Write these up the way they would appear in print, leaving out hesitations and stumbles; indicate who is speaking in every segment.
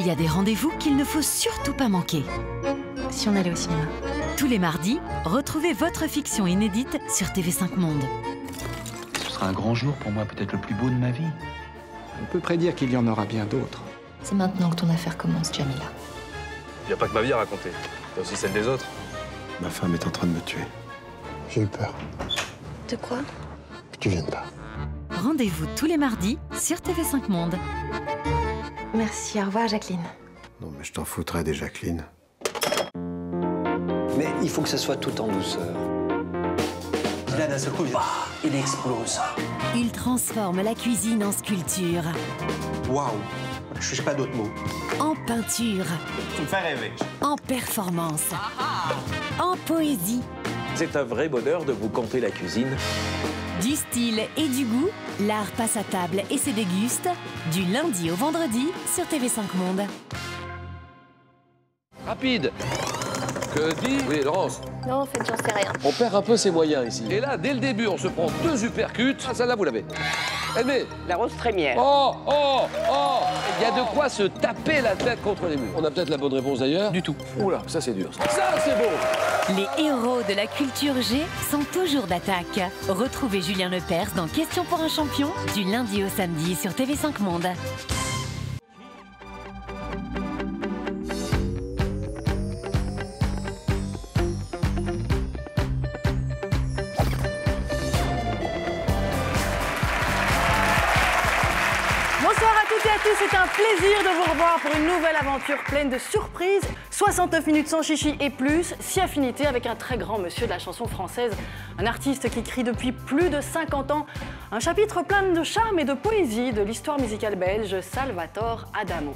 Speaker 1: il y a des rendez-vous qu'il ne faut surtout pas manquer.
Speaker 2: Si on allait au cinéma?
Speaker 1: Tous les mardis, retrouvez votre fiction inédite sur TV5 Monde.
Speaker 3: Ce sera un grand jour pour moi, peut-être le plus beau de ma vie.
Speaker 4: On peut prédire qu'il y en aura bien d'autres.
Speaker 2: C'est maintenant que ton affaire commence, Jamila.
Speaker 5: Il n'y a pas que ma vie à raconter. Il y a aussi celle des autres.
Speaker 6: Ma femme est en train de me tuer. J'ai eu peur.
Speaker 2: De quoi?
Speaker 6: Que tu viennes pas.
Speaker 1: Rendez-vous tous les mardis sur TV5 Monde.
Speaker 2: Merci, au revoir, Jacqueline.
Speaker 6: Non, mais je t'en foutrais des Jacqueline.
Speaker 7: Mais il faut que ça soit tout en douceur. Là, d'un seul coup, il explose.
Speaker 1: Il transforme la cuisine en sculpture,
Speaker 7: Waouh! Je cherche pas d'autres mots.
Speaker 1: en peinture,
Speaker 5: Tu me fais rêver.
Speaker 1: en performance, en poésie.
Speaker 8: C'est un vrai bonheur de vous conter la cuisine.
Speaker 1: Du style et du goût, l'art passe à table et se déguste du lundi au vendredi sur TV5 Monde.
Speaker 9: Rapide. Que dit... Oui, Laurence.
Speaker 2: Non, en fait, j'en sais rien.
Speaker 9: On perd un peu ses moyens ici. Et là, dès le début, on se prend 2 uppercuts. Ah, celle-là, vous l'avez. Aimé.
Speaker 10: La rose trémière.
Speaker 9: Oh, oh, oh. Il y a de quoi se taper la tête contre les murs. On a peut-être la bonne réponse d'ailleurs. Du tout. Oula, ça c'est dur. Ça, c'est beau.
Speaker 1: Les héros de la culture G sont toujours d'attaque. Retrouvez Julien Lepers dans Question pour un champion du lundi au samedi sur TV5 Monde.
Speaker 11: Bonsoir à toutes et à tous, c'est un plaisir de vous revoir pour une nouvelle aventure pleine de surprises. 69 minutes sans chichi et plus, si affinité avec un très grand monsieur de la chanson française, un artiste qui crie depuis plus de 50 ans, un chapitre plein de charme et de poésie de l'histoire musicale belge, Salvatore Adamo.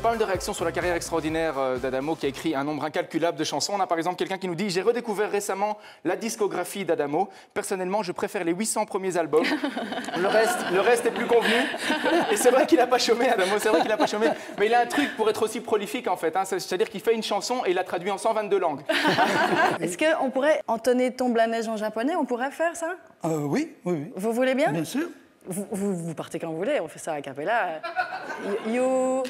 Speaker 4: Pas mal de réactions sur la carrière extraordinaire d'Adamo qui a écrit un nombre incalculable de chansons. On a par exemple quelqu'un qui nous dit « J'ai redécouvert récemment la discographie d'Adamo. Personnellement, je préfère les 800 premiers albums. Le reste est plus convenu. » Et c'est vrai qu'il n'a pas chômé, Adamo, c'est vrai qu'il n'a pas chômé. Mais il a un truc pour être aussi prolifique en fait. Hein. C'est-à-dire qu'il fait une chanson et il la traduit en 122 langues.
Speaker 11: Est-ce qu'on pourrait entonner Tombe la neige en japonais? On pourrait faire ça?
Speaker 12: Oui.
Speaker 11: Vous voulez bien?
Speaker 12: Bien sûr.
Speaker 11: Vous partez quand vous voulez, on fait ça a cappella. You...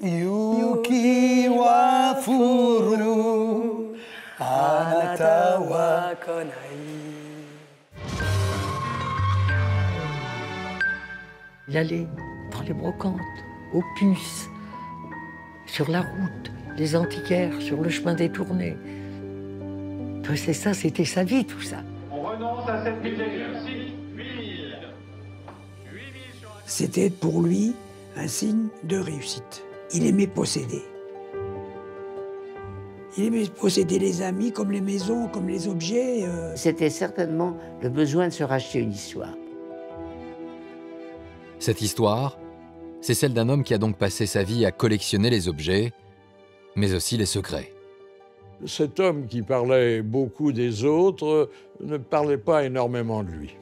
Speaker 12: Yuki wa furu, anata wa
Speaker 11: konai.
Speaker 10: Il allait dans les brocantes, aux puces, sur la route, les antiquaires, sur le chemin détourné. C'est ça, c'était sa vie, tout ça.
Speaker 5: On renonce à cette musique. 8000.
Speaker 12: C'était pour lui un signe de réussite. Il aimait posséder. Il aimait posséder les amis, comme les maisons, comme les objets.
Speaker 10: C'était certainement le besoin de se racheter une histoire.
Speaker 13: Cette histoire, c'est celle d'un homme qui a donc passé sa vie à collectionner les objets, mais aussi les secrets.
Speaker 14: Cet homme qui parlait beaucoup des autres ne parlait pas énormément de lui.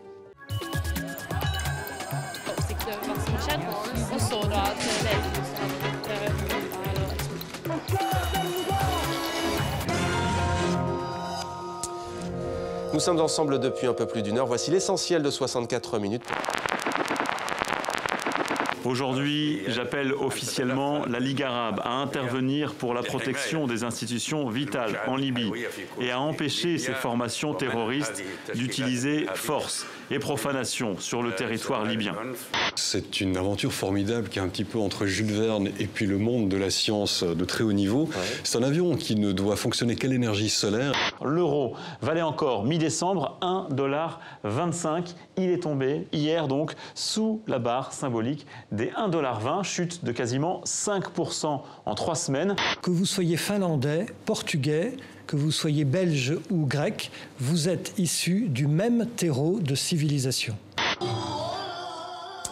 Speaker 5: Nous sommes ensemble depuis un peu plus d'1 heure. Voici l'essentiel de 64 minutes.
Speaker 15: Aujourd'hui, j'appelle officiellement la Ligue arabe à intervenir pour la protection des institutions vitales en Libye et à empêcher ces formations terroristes d'utiliser force et profanation sur le territoire libyen.
Speaker 6: C'est une aventure formidable qui est un petit peu entre Jules Verne et puis le monde de la science de très haut niveau. C'est un avion qui ne doit fonctionner qu'à l'énergie solaire.
Speaker 15: L'euro valait encore mi-décembre 1,25 $. Il est tombé hier donc sous la barre symbolique des 1,20 $, chute de quasiment 5% en 3 semaines.
Speaker 12: Que vous soyez finlandais, portugais, que vous soyez belge ou grec, vous êtes issus du même terreau de civilisation.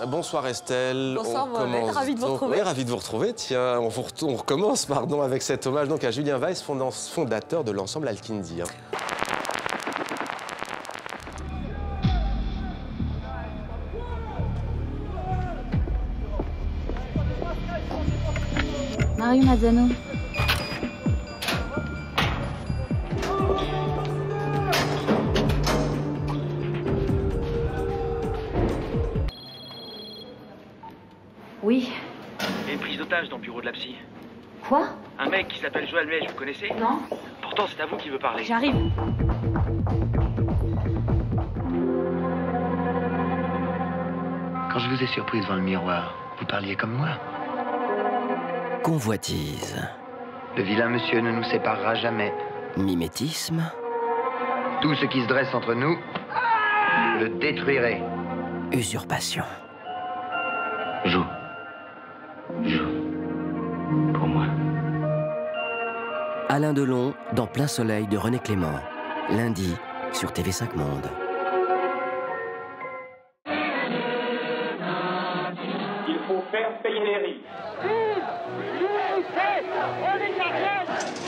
Speaker 5: Bonsoir Estelle.
Speaker 11: Bonsoir Mohamed, ravi de vous retrouver.
Speaker 5: Oui, ravi de vous retrouver. Tiens, on recommence avec cet hommage donc, à Julien Weiss, fondateur de l'ensemble Al-Kindi.
Speaker 2: Mario Mazzano.
Speaker 16: Oui.
Speaker 17: Les prises d'otages
Speaker 16: stage dans le bureau de la psy.
Speaker 2: Quoi?
Speaker 16: Un mec qui s'appelle Joël Mej, vous connaissez?
Speaker 2: Non.
Speaker 16: Pourtant, c'est à vous qui veut parler.
Speaker 2: J'arrive.
Speaker 17: Quand je vous ai surpris devant le miroir, vous parliez comme moi.
Speaker 18: Convoitise.
Speaker 17: Le vilain monsieur ne nous séparera jamais.
Speaker 18: Mimétisme.
Speaker 17: Tout ce qui se dresse entre nous, je le détruirai.
Speaker 18: Usurpation.
Speaker 17: Joue. Pour moi.
Speaker 18: Alain Delon dans Plein Soleil de René Clément. Lundi sur TV5 Monde.
Speaker 16: Il faut faire payer les riz.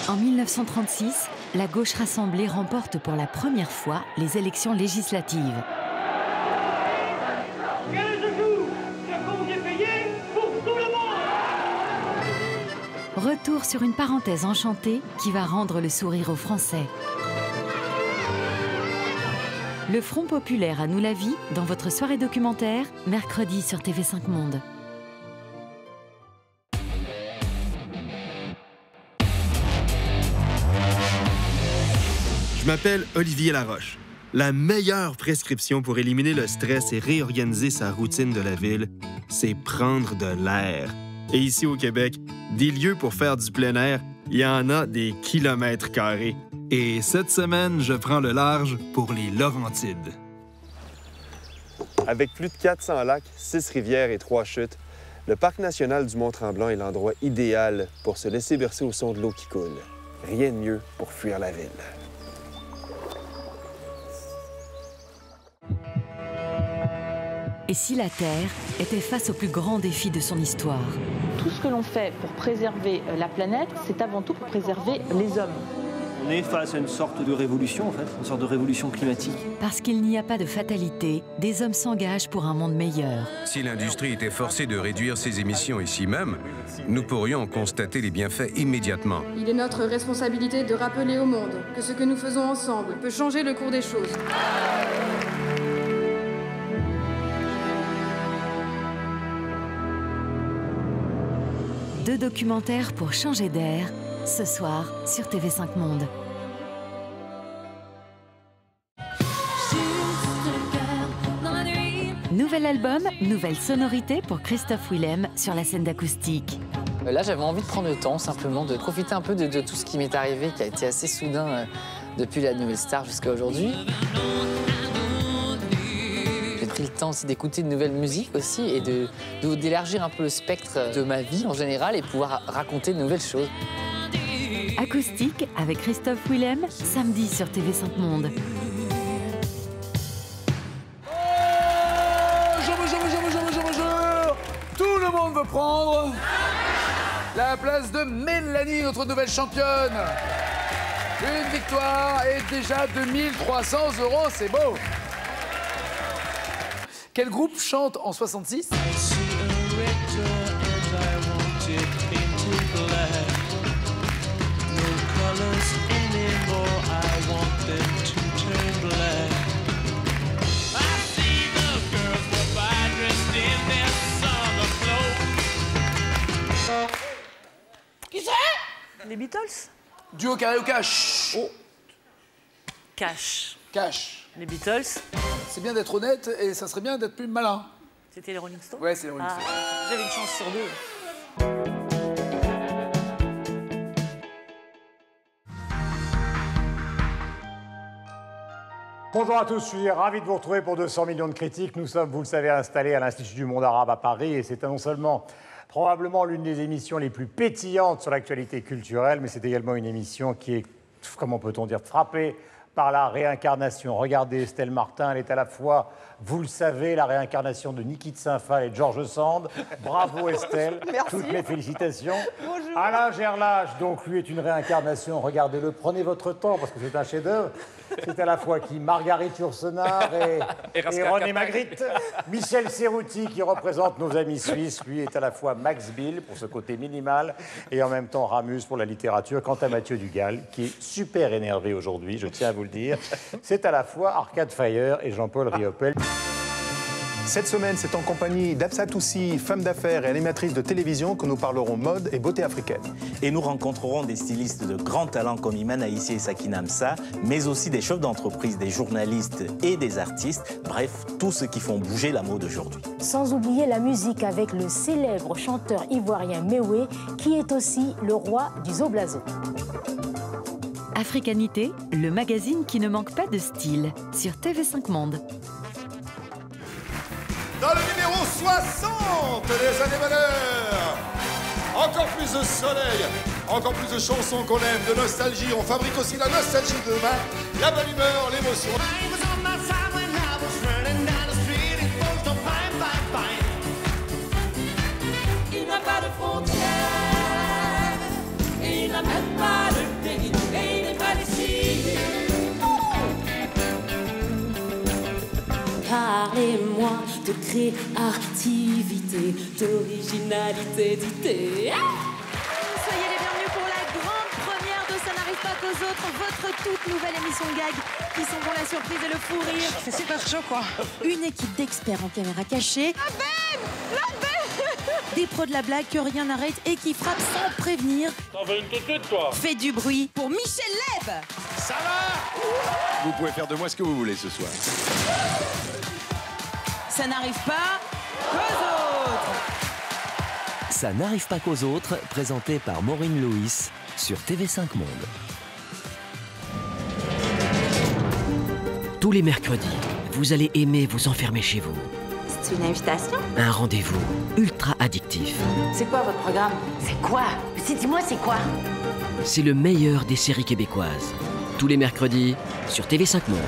Speaker 1: En 1936, la gauche rassemblée remporte pour la première fois les élections législatives. Retour sur une parenthèse enchantée qui va rendre le sourire aux Français. Le Front populaire a nous la vie dans votre soirée documentaire, mercredi sur TV5 Monde.
Speaker 19: Je m'appelle Olivier Laroche. La meilleure prescription pour éliminer le stress et réorganiser sa routine de la ville, c'est prendre de l'air. Et ici au Québec, des lieux pour faire du plein air, il y en a des kilomètres carrés. Et cette semaine, je prends le large pour les Laurentides.
Speaker 5: Avec plus de 400 lacs, 6 rivières et 3 chutes, le Parc national du Mont-Tremblant est l'endroit idéal pour se laisser bercer au son de l'eau qui coule. Rien de mieux pour fuir la ville.
Speaker 1: Et si la Terre était face au plus grand défi de son histoire?
Speaker 20: Tout ce que l'on fait pour préserver la planète, c'est avant tout pour préserver les hommes.
Speaker 7: On est face à une sorte de révolution, en fait, une sorte de révolution climatique.
Speaker 1: Parce qu'il n'y a pas de fatalité, des hommes s'engagent pour un monde meilleur.
Speaker 21: Si l'industrie était forcée de réduire ses émissions ici même, nous pourrions en constater les bienfaits immédiatement.
Speaker 22: Il est notre responsabilité de rappeler au monde que ce que nous faisons ensemble peut changer le cours des choses.
Speaker 1: Deux documentaires pour changer d'air, ce soir sur TV5 Monde. Nouvel album, nouvelle sonorité pour Christophe Willem sur la scène d'acoustique.
Speaker 23: Là, j'avais envie de prendre le temps, simplement, de profiter un peu de tout ce qui m'est arrivé, qui a été assez soudain depuis la Nouvelle Star jusqu'à aujourd'hui. J'ai pris le temps aussi d'écouter de nouvelles musiques aussi et d'élargir un peu le spectre de ma vie en général et pouvoir raconter de nouvelles choses.
Speaker 1: Acoustique avec Christophe Willem, samedi sur TV5 Monde.
Speaker 4: Bonjour. Tout le monde veut prendre la place de Mélanie, notre nouvelle championne. Une victoire et déjà 2300 €, c'est beau. Quel groupe chante en 66?
Speaker 11: Qui c'est? Les Beatles.
Speaker 4: Duo karaoke. Oh.
Speaker 11: Cash.
Speaker 4: Cash.
Speaker 11: Les Beatles.
Speaker 4: C'est bien d'être honnête et ça serait bien d'être plus malin.
Speaker 11: C'était les Rolling Stones?
Speaker 4: Ouais, c'est les Rolling Stones.
Speaker 11: J'avais une chance sur deux.
Speaker 24: Bonjour à tous, je suis ravi de vous retrouver pour 200 millions de critiques. Nous sommes, vous le savez, installés à l'Institut du Monde Arabe à Paris et c'est non seulement probablement l'une des émissions les plus pétillantes sur l'actualité culturelle, mais c'est également une émission qui est, comment peut-on dire, frappée par la réincarnation. Regardez Estelle Martin, elle est à la fois, vous le savez, la réincarnation de Niki de Saint-Phal et de Georges Sand. Bravo Estelle, toutes mes félicitations. Bonjour. Alain Gerlache, donc lui est une réincarnation, regardez-le, prenez votre temps parce que c'est un chef-d'œuvre. C'est à la fois qui Marguerite Yourcenar et René Magritte. Michel Serruti qui représente nos amis suisses, lui est à la fois Max Bill pour ce côté minimal et en même temps Ramus pour la littérature. Quant à Mathieu Dugal qui est super énervé aujourd'hui, je tiens à vous le dire, c'est à la fois Arcade Fire et Jean-Paul Riopel.
Speaker 3: Cette semaine, c'est en compagnie d'Absa Toussi, femme d'affaires et animatrice de télévision, que nous parlerons mode et beauté africaine.
Speaker 8: Et nous rencontrerons des stylistes de grand talent comme Iman Aïssi et Sakina Msa, mais aussi des chefs d'entreprise, des journalistes et des artistes, bref, tous ceux qui font bouger la mode aujourd'hui.
Speaker 9: Sans oublier la musique avec le célèbre chanteur ivoirien Mewé, qui est aussi le roi du Zoblazo.
Speaker 1: Africanité, le magazine qui ne manque pas de style, sur TV5 Monde.
Speaker 10: Dans le numéro 60 des années bonheur, encore plus de soleil, encore plus de chansons qu'on aime, de nostalgie. On fabrique aussi la nostalgie de demain, la bonne humeur, l'émotion.
Speaker 25: Il n'a pas de frontières, il n'a même pas de pays, et il n'est pas d'ici. Parlez-moi de créativité, d'originalité, d'idée.
Speaker 26: Soyez les bienvenus pour la grande première de Ça n'arrive pas qu'aux autres, votre toute nouvelle émission gag qui sont pour la surprise et le fou rire.
Speaker 27: C'est super chaud, quoi.
Speaker 26: Une équipe d'experts en caméra cachée.
Speaker 27: La benne,
Speaker 26: des pros de la blague que rien n'arrête et qui frappent sans prévenir.
Speaker 14: T'en veux une tout de suite, toi?
Speaker 26: Fait du bruit pour Michel Leb.
Speaker 10: Ça va? Vous pouvez faire de moi ce que vous voulez ce soir.
Speaker 26: Ça n'arrive pas qu'aux autres.
Speaker 18: Ça n'arrive pas qu'aux autres, présenté par Maureen Lewis sur TV5 Monde. Tous les mercredis, vous allez aimer vous enfermer chez vous.
Speaker 26: C'est une invitation?
Speaker 18: Un rendez-vous ultra addictif.
Speaker 26: C'est quoi votre programme? C'est quoi? Dis-moi, c'est quoi?
Speaker 18: C'est le meilleur des séries québécoises. Tous les mercredis sur TV5 Monde.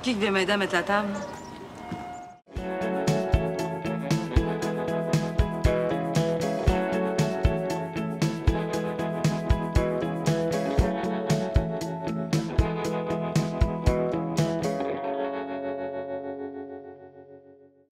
Speaker 27: Qui vient m'aider à mettre la table?